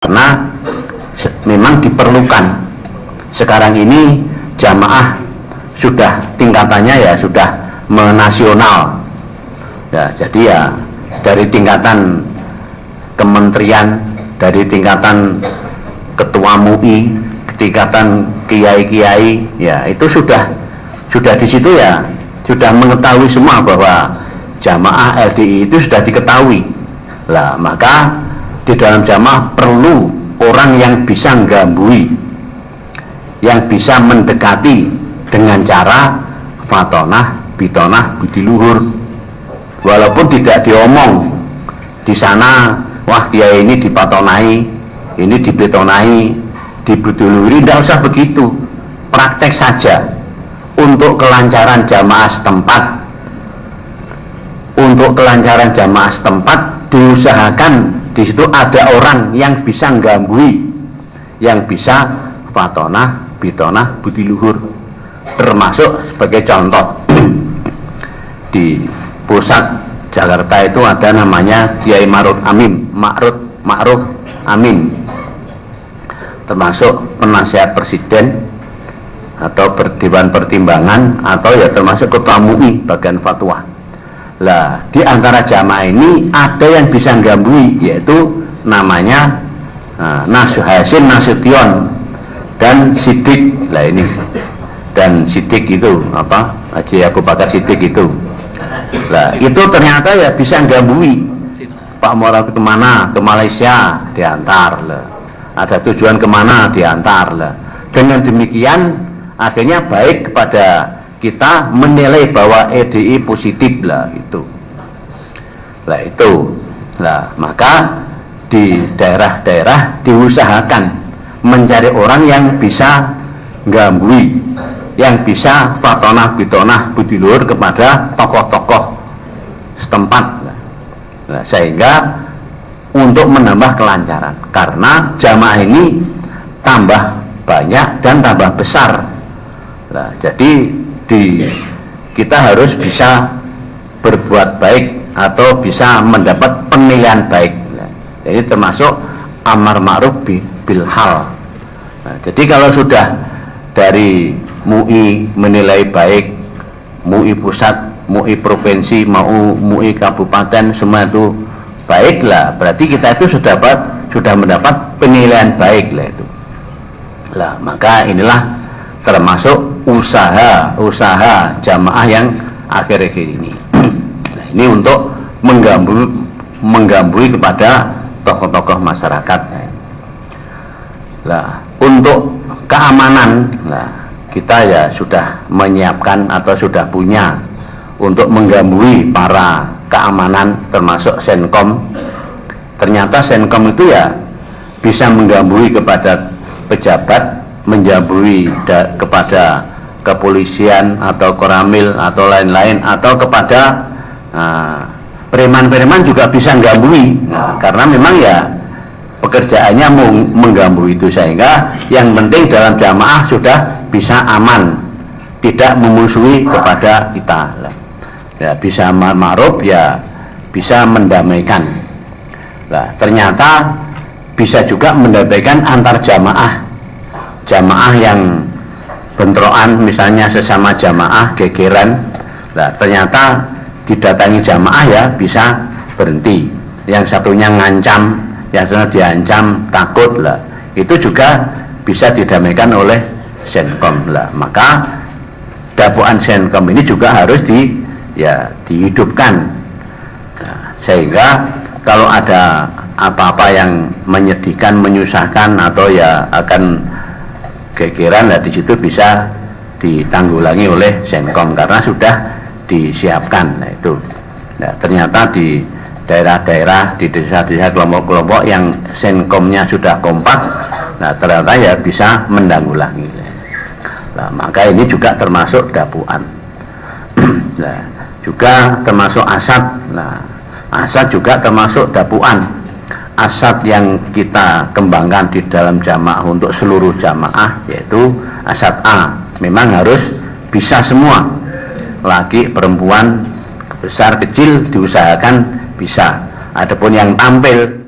karena memang diperlukan. Sekarang ini jamaah sudah tingkatannya ya sudah menasional ya, jadi ya dari tingkatan kementerian, dari tingkatan ketua MUI, tingkatan kiai-kiai ya, itu sudah di situ ya, sudah mengetahui semua bahwa jamaah LDI itu sudah diketahui lah. Maka di dalam jamaah perlu orang yang bisa menggambui, yang bisa mendekati dengan cara fatonah, bitonah, budi luhur. Walaupun tidak diomong di sana, wah kiai ini dipatonai, ini dibetonai, dibuduluhuri, tidak usah begitu. Praktek saja untuk kelancaran jamaah setempat. Untuk kelancaran jamaah setempat diusahakan di situ ada orang yang bisa menggambui, yang bisa fatonah, bitonah, budi luhur. Termasuk sebagai contoh di pusat Jakarta itu ada namanya Kiai Ma'ruf Amin, termasuk penasihat presiden atau Dewan Pertimbangan, atau ya termasuk ketua MUI bagian fatwa. Lah di antara jamaah ini ada yang bisa menggambui, yaitu namanya Hasim Nasution dan Sidik. Lah ini dan Sidik itu apa, Haji Abu Bakar Sidik itu. Lah itu ternyata ya bisa menggambui. Pak Moral kemana? Ke Malaysia, diantar lah. Ada tujuan kemana? Diantar lah. Dengan demikian akhirnya baik kepada kita menilai bahwa EDI positif lah itu. Lah itu. Lah maka di daerah-daerah diusahakan mencari orang yang bisa menggambui, yang bisa fatonah, bitonah, budi luhur kepada tokoh-tokoh setempat. Nah, sehingga untuk menambah kelancaran, karena jamaah ini tambah banyak dan tambah besar. Nah, jadi kita harus bisa berbuat baik atau bisa mendapat penilaian baik. Nah, jadi termasuk amar ma'ruf bil hal. Nah, jadi kalau sudah dari MUI menilai baik, MUI pusat, MUI provinsi, MUI kabupaten, semua itu baiklah, berarti kita itu sudah mendapat penilaian baik lah itu. Lah maka inilah termasuk usaha jamaah yang akhir-akhir ini. Nah, ini untuk menggambui kepada tokoh-tokoh masyarakat. Lah untuk keamanan, nah kita ya sudah menyiapkan atau sudah punya untuk menggambui para keamanan, termasuk Senkom. Ternyata Senkom itu ya bisa menggambui kepada pejabat, menggambui kepada kepolisian atau koramil atau lain-lain, atau kepada preman-preman juga bisa menggambui. Nah, karena memang ya pekerjaannya menggambui itu, sehingga yang penting dalam jamaah sudah bisa aman, tidak memusuhi kepada kita. Ya, bisa ma'ruf, ya bisa mendamaikan. Nah, ternyata bisa juga mendamaikan antar jamaah yang bentrokan, misalnya sesama jamaah gegeran. Nah, ternyata didatangi jamaah ya bisa berhenti. Yang satunya ngancam, yang satunya diancam, takut lah. Itu juga bisa didamaikan oleh Senkom lah. Maka dakwaan Senkom ini juga harus dihidupkan. Nah, sehingga kalau ada apa-apa yang menyedihkan, menyusahkan, atau ya akan gegeran, nah di situ bisa ditanggulangi oleh Senkom karena sudah disiapkan. Nah itu. Nah, ternyata di daerah-daerah, di desa-desa, kelompok-kelompok yang Senkomnya sudah kompak, nah ternyata ya bisa menanggulangi. Nah, maka ini juga termasuk dakwaan. Nah, juga termasuk asad. Nah, asad juga termasuk dakwaan. Asad yang kita kembangkan di dalam jamaah untuk seluruh jamaah, yaitu asad A. Memang harus bisa semua, laki, perempuan, besar, kecil, diusahakan bisa. Adapun yang tampil